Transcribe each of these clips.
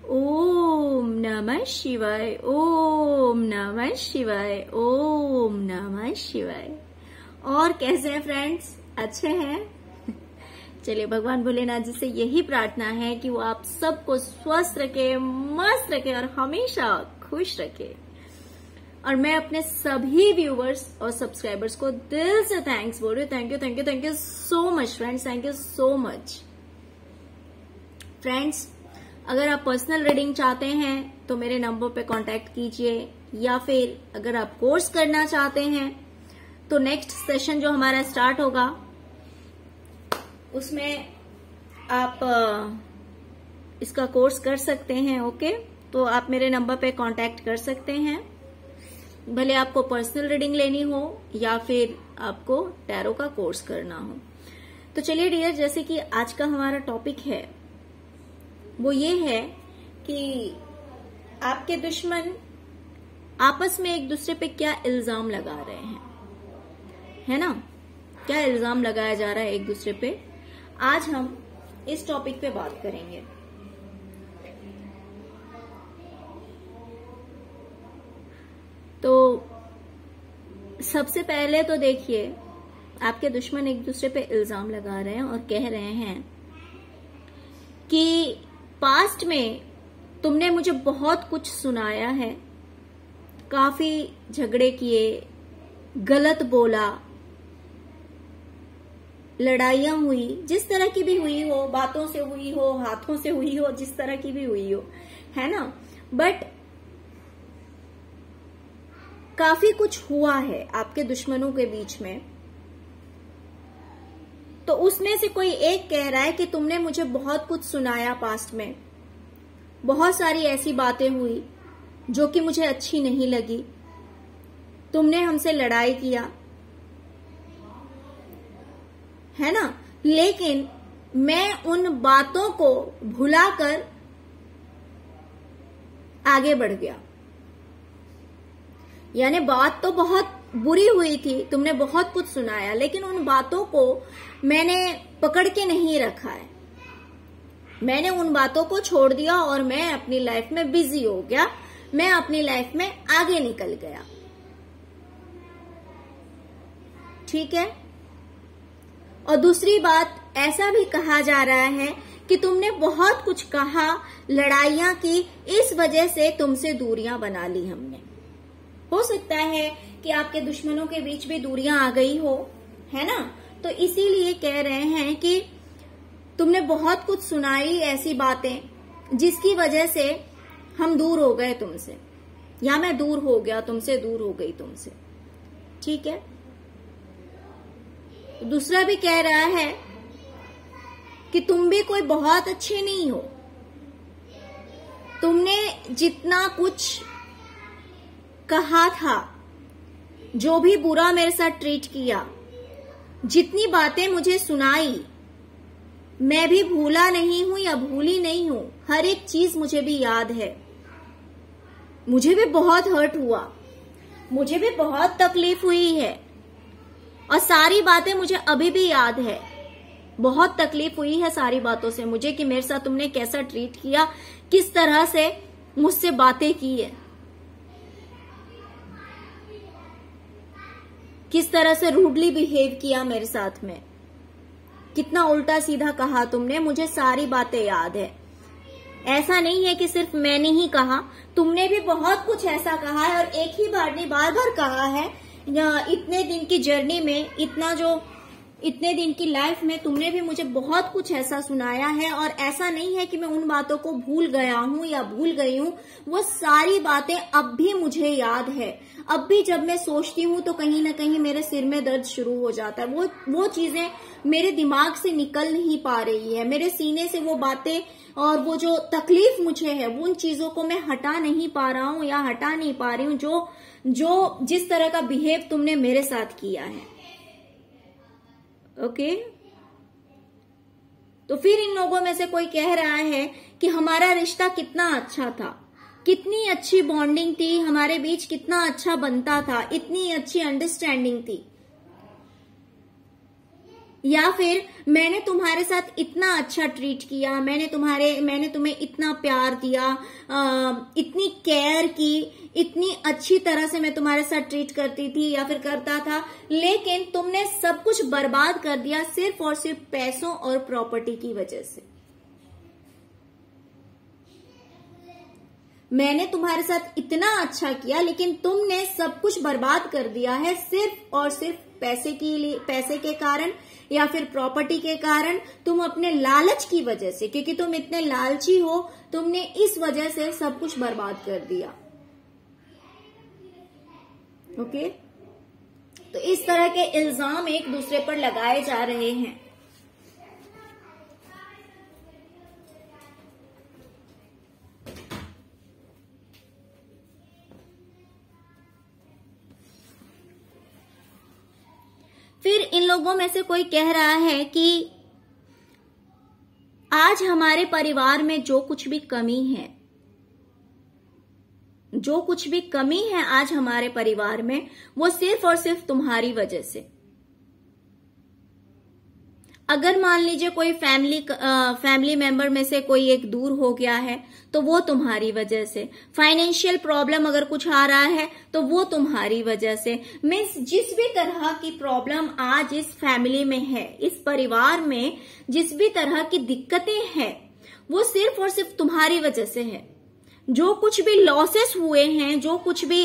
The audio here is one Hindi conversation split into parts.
ओम नमः शिवाय, ओम नमः शिवाय, ओम नमः शिवाय। और कैसे हैं फ्रेंड्स, अच्छे हैं? चलिए, भगवान भोलेनाथ जी से यही प्रार्थना है कि वो आप सबको स्वस्थ रखे, मस्त रखे और हमेशा खुश रखे। और मैं अपने सभी व्यूवर्स और सब्सक्राइबर्स को दिल से थैंक्स बोल रही हूँ। Thank you, thank you, thank you so much friends, thank you so much. Friends, अगर आप पर्सनल रीडिंग चाहते हैं तो मेरे नंबर पे कांटेक्ट कीजिए, या फिर अगर आप कोर्स करना चाहते हैं तो नेक्स्ट सेशन जो हमारा स्टार्ट होगा उसमें आप इसका कोर्स कर सकते हैं। ओके, तो आप मेरे नंबर पे कांटेक्ट कर सकते हैं, भले आपको पर्सनल रीडिंग लेनी हो या फिर आपको टैरो का कोर्स करना हो। तो चलिए डियर, जैसे कि आज का हमारा टॉपिक है वो ये है कि आपके दुश्मन आपस में एक दूसरे पे क्या इल्जाम लगा रहे हैं, है ना? क्या इल्जाम लगाया जा रहा है एक दूसरे पे, आज हम इस टॉपिक पे बात करेंगे। तो सबसे पहले तो देखिए, आपके दुश्मन एक दूसरे पे इल्जाम लगा रहे हैं और कह रहे हैं कि पास्ट में तुमने मुझे बहुत कुछ सुनाया है, काफी झगड़े किए, गलत बोला, लड़ाइयां हुई, जिस तरह की भी हुई हो, बातों से हुई हो, हाथों से हुई हो, जिस तरह की भी हुई हो, है ना? बट काफी कुछ हुआ है आपके दुश्मनों के बीच में। तो उसमें से कोई एक कह रहा है कि तुमने मुझे बहुत कुछ सुनाया पास्ट में, बहुत सारी ऐसी बातें हुई जो कि मुझे अच्छी नहीं लगी, तुमने हमसे लड़ाई किया, है ना? लेकिन मैं उन बातों को भुलाकर आगे बढ़ गया। यानी बात तो बहुत बुरी हुई थी, तुमने बहुत कुछ सुनाया, लेकिन उन बातों को मैंने पकड़ के नहीं रखा है, मैंने उन बातों को छोड़ दिया और मैं अपनी लाइफ में बिजी हो गया, मैं अपनी लाइफ में आगे निकल गया। ठीक है? और दूसरी बात, ऐसा भी कहा जा रहा है कि तुमने बहुत कुछ कहा, लड़ाइयां की, इस वजह से तुमसे दूरियां बना ली हमने। हो सकता है कि आपके दुश्मनों के बीच भी दूरियां आ गई हो, है ना? तो इसीलिए कह रहे हैं कि तुमने बहुत कुछ सुनाई ऐसी बातें जिसकी वजह से हम दूर हो गए तुमसे, या मैं दूर हो गया तुमसे, दूर हो गई तुमसे। ठीक है? दूसरा भी कह रहा है कि तुम भी कोई बहुत अच्छे नहीं हो, तुमने जितना कुछ कहा था, जो भी बुरा मेरे साथ ट्रीट किया, जितनी बातें मुझे सुनाई, मैं भी भूला नहीं हूं या भूली नहीं हूं, हर एक चीज मुझे भी याद है। मुझे भी बहुत हर्ट हुआ, मुझे भी बहुत तकलीफ हुई है, और सारी बातें मुझे अभी भी याद है। बहुत तकलीफ हुई है सारी बातों से मुझे कि मेरे साथ तुमने कैसा ट्रीट किया, किस तरह से मुझसे बातें की है, किस तरह से रूडली बिहेव किया मेरे साथ में, कितना उल्टा सीधा कहा तुमने, मुझे सारी बातें याद है। ऐसा नहीं है कि सिर्फ मैंने ही कहा, तुमने भी बहुत कुछ ऐसा कहा है, और एक ही बार नहीं, बार बार कहा है। इतने दिन की जर्नी में, इतने दिन की लाइफ में तुमने भी मुझे बहुत कुछ ऐसा सुनाया है, और ऐसा नहीं है कि मैं उन बातों को भूल गया हूं या भूल गई हूं, वो सारी बातें अब भी मुझे याद है। अब भी जब मैं सोचती हूँ तो कहीं ना कहीं मेरे सिर में दर्द शुरू हो जाता है। वो चीजें मेरे दिमाग से निकल नहीं पा रही है, मेरे सीने से वो बातें और वो जो तकलीफ मुझे है, उन चीजों को मैं हटा नहीं पा रहा हूँ या हटा नहीं पा रही हूँ, जो जिस तरह का बिहेव तुमने मेरे साथ किया है। ओके? तो फिर इन लोगों में से कोई कह रहा है कि हमारा रिश्ता कितना अच्छा था, कितनी अच्छी बॉन्डिंग थी हमारे बीच, कितना अच्छा बनता था, इतनी अच्छी अंडरस्टैंडिंग थी, या फिर मैंने तुम्हारे साथ इतना अच्छा ट्रीट किया, मैंने तुम्हें इतना प्यार दिया, इतनी केयर की, इतनी अच्छी तरह से मैं तुम्हारे साथ ट्रीट करती थी या फिर करता था, लेकिन तुमने सब कुछ बर्बाद कर दिया सिर्फ और सिर्फ पैसों और प्रॉपर्टी की वजह से। मैंने तुम्हारे साथ इतना अच्छा किया लेकिन तुमने सब कुछ बर्बाद कर दिया है सिर्फ और सिर्फ पैसे के कारण या फिर प्रॉपर्टी के कारण। तुम अपने लालच की वजह से, क्योंकि तुम इतने लालची हो, तुमने इस वजह से सब कुछ बर्बाद कर दिया। ओके, तो इस तरह के इल्जाम एक दूसरे पर लगाए जा रहे हैं। फिर इन लोगों में से कोई कह रहा है कि आज हमारे परिवार में जो कुछ भी कमी है आज हमारे परिवार में, वो सिर्फ और सिर्फ तुम्हारी वजह से। अगर मान लीजिए कोई फैमिली मेंबर में से कोई एक दूर हो गया है तो वो तुम्हारी वजह से। फाइनेंशियल प्रॉब्लम अगर कुछ आ रहा है तो वो तुम्हारी वजह से। मीन्स जिस भी तरह की प्रॉब्लम आज इस फैमिली में है, इस परिवार में जिस भी तरह की दिक्कतें हैं, वो सिर्फ और सिर्फ तुम्हारी वजह से है। जो कुछ भी लॉसेस हुए हैं, जो कुछ भी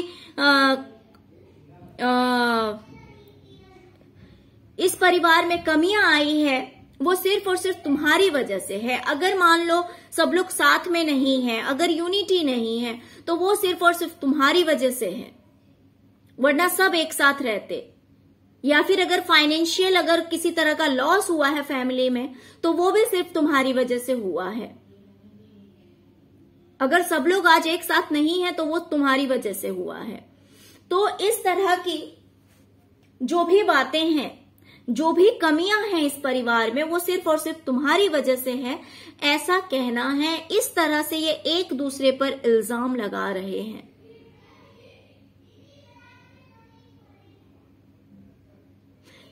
इस परिवार में कमियां आई है, वो सिर्फ और सिर्फ तुम्हारी वजह से है। अगर मान लो सब लोग साथ में नहीं है, अगर यूनिटी नहीं है, तो वो सिर्फ और सिर्फ तुम्हारी वजह से है, वरना सब एक साथ रहते। या फिर अगर फाइनेंशियल अगर किसी तरह का लॉस हुआ है फैमिली में, तो वो भी सिर्फ तुम्हारी वजह से हुआ है। अगर सब लोग आज एक साथ नहीं है तो वो तुम्हारी वजह से हुआ है। तो इस तरह की जो भी बातें हैं, जो भी कमियां हैं इस परिवार में, वो सिर्फ और सिर्फ तुम्हारी वजह से है, ऐसा कहना है। इस तरह से ये एक दूसरे पर इल्जाम लगा रहे हैं।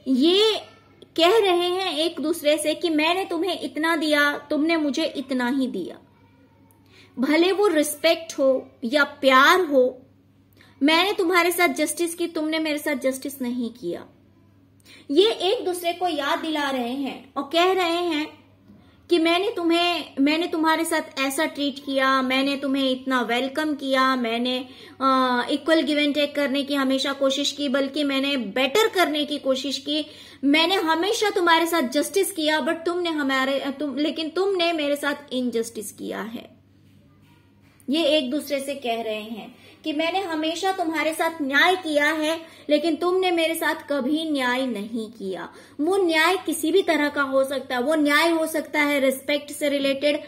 ये कह रहे हैं एक दूसरे से कि मैंने तुम्हें इतना दिया, तुमने मुझे इतना ही दिया। भले वो रिस्पेक्ट हो या प्यार हो, मैंने तुम्हारे साथ जस्टिस की, तुमने मेरे साथ जस्टिस नहीं किया। ये एक दूसरे को याद दिला रहे हैं और कह रहे हैं कि मैंने तुम्हारे साथ ऐसा ट्रीट किया, मैंने तुम्हें इतना वेलकम किया, मैंने इक्वल गिव एंड टेक करने की हमेशा कोशिश की, बल्कि मैंने बेटर करने की कोशिश की। मैंने हमेशा तुम्हारे साथ जस्टिस किया, बट लेकिन तुमने मेरे साथ इनजस्टिस किया है। ये एक दूसरे से कह रहे हैं कि मैंने हमेशा तुम्हारे साथ न्याय किया है, लेकिन तुमने मेरे साथ कभी न्याय नहीं किया। वो न्याय किसी भी तरह का हो सकता है। वो न्याय हो सकता है रिस्पेक्ट से रिलेटेड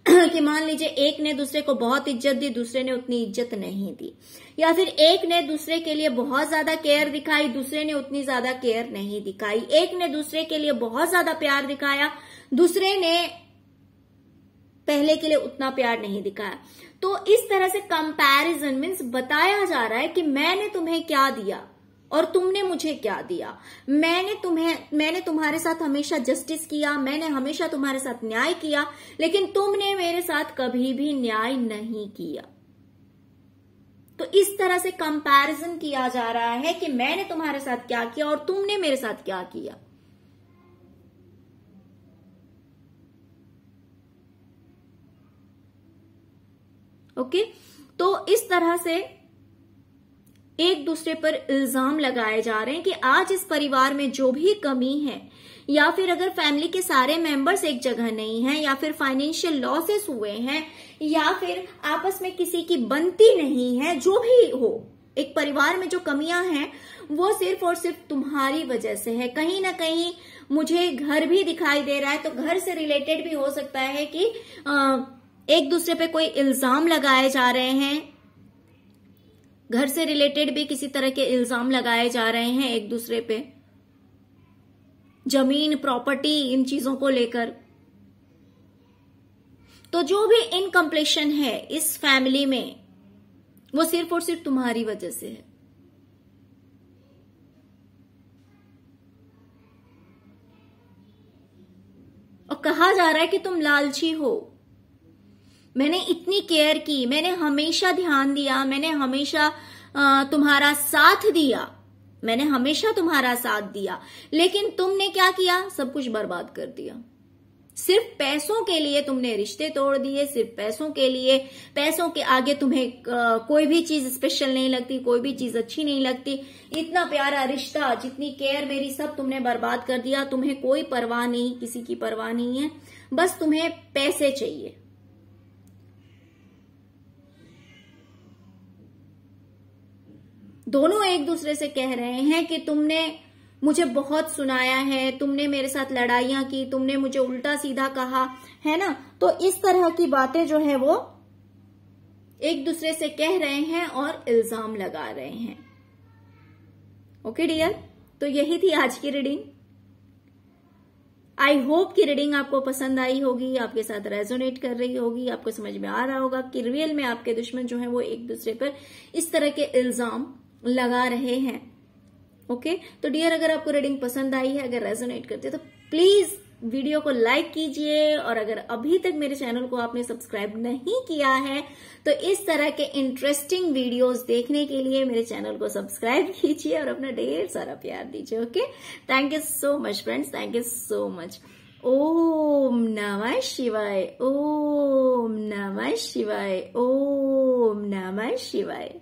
कि मान लीजिए एक ने दूसरे को बहुत इज्जत दी, दूसरे ने उतनी इज्जत नहीं दी, या फिर एक ने दूसरे के लिए बहुत ज्यादा केयर दिखाई, दूसरे ने उतनी ज्यादा केयर नहीं दिखाई। एक ने दूसरे के लिए बहुत ज्यादा प्यार दिखाया, दूसरे ने पहले के लिए उतना प्यार नहीं दिखाया। तो इस तरह से कंपैरिजन मीन्स बताया जा रहा है कि मैंने तुम्हें क्या दिया और तुमने मुझे क्या दिया। मैंने तुम्हारे साथ हमेशा जस्टिस किया, मैंने हमेशा तुम्हारे साथ न्याय किया, लेकिन तुमने मेरे साथ कभी भी न्याय नहीं किया। तो इस तरह से कंपैरिजन किया जा रहा है कि मैंने तुम्हारे साथ क्या किया और तुमने मेरे साथ क्या किया। ओके, तो इस तरह से एक दूसरे पर इल्जाम लगाए जा रहे हैं कि आज इस परिवार में जो भी कमी है, या फिर अगर फैमिली के सारे मेंबर्स एक जगह नहीं हैं, या फिर फाइनेंशियल लॉसेस हुए हैं, या फिर आपस में किसी की बनती नहीं है, जो भी हो, एक परिवार में जो कमियां हैं वो सिर्फ और सिर्फ तुम्हारी वजह से है। कहीं ना कहीं मुझे घर भी दिखाई दे रहा है, तो घर से रिलेटेड भी हो सकता है कि एक दूसरे पे कोई इल्जाम लगाए जा रहे हैं। घर से रिलेटेड भी किसी तरह के इल्जाम लगाए जा रहे हैं एक दूसरे पे, जमीन, प्रॉपर्टी, इन चीजों को लेकर। तो जो भी इनकम्प्लीशन है इस फैमिली में, वो सिर्फ और सिर्फ तुम्हारी वजह से है। कहा जा रहा है कि तुम लालची हो। मैंने इतनी केयर की, मैंने हमेशा ध्यान दिया, मैंने हमेशा तुम्हारा साथ दिया, मैंने हमेशा तुम्हारा साथ दिया, लेकिन तुमने क्या किया? सब कुछ बर्बाद कर दिया। सिर्फ पैसों के लिए तुमने रिश्ते तोड़ दिए, सिर्फ पैसों के लिए, पैसों के आगे तुम्हें कोई भी चीज स्पेशल नहीं लगती, कोई भी चीज अच्छी नहीं लगती। इतना प्यारा रिश्ता, जितनी केयर मेरी, सब तुमने बर्बाद कर दिया। तुम्हें कोई परवाह नहीं, किसी की परवाह नहीं है, बस तुम्हें पैसे चाहिए। दोनों एक दूसरे से कह रहे हैं कि तुमने मुझे बहुत सुनाया है, तुमने मेरे साथ लड़ाइयां की, तुमने मुझे उल्टा सीधा कहा है ना। तो इस तरह की बातें जो है वो एक दूसरे से कह रहे हैं और इल्जाम लगा रहे हैं। ओके डियर, तो यही थी आज की रीडिंग। आई होप कि रीडिंग आपको पसंद आई होगी, आपके साथ रेजोनेट कर रही होगी, आपको समझ में आ रहा होगा कि रियल में आपके दुश्मन जो है वो एक दूसरे पर इस तरह के इल्जाम लगा रहे हैं। ओके, तो डियर अगर आपको रीडिंग पसंद आई है, अगर रेजोनेट करती है, तो प्लीज वीडियो को लाइक कीजिए, और अगर अभी तक मेरे चैनल को आपने सब्सक्राइब नहीं किया है तो इस तरह के इंटरेस्टिंग वीडियोस देखने के लिए मेरे चैनल को सब्सक्राइब कीजिए और अपना ढेर सारा प्यार दीजिए। Okay, thank you so much friends, thank you so much. ओम नमः शिवाय, ओम नमः शिवाय, ओम नमः शिवाय।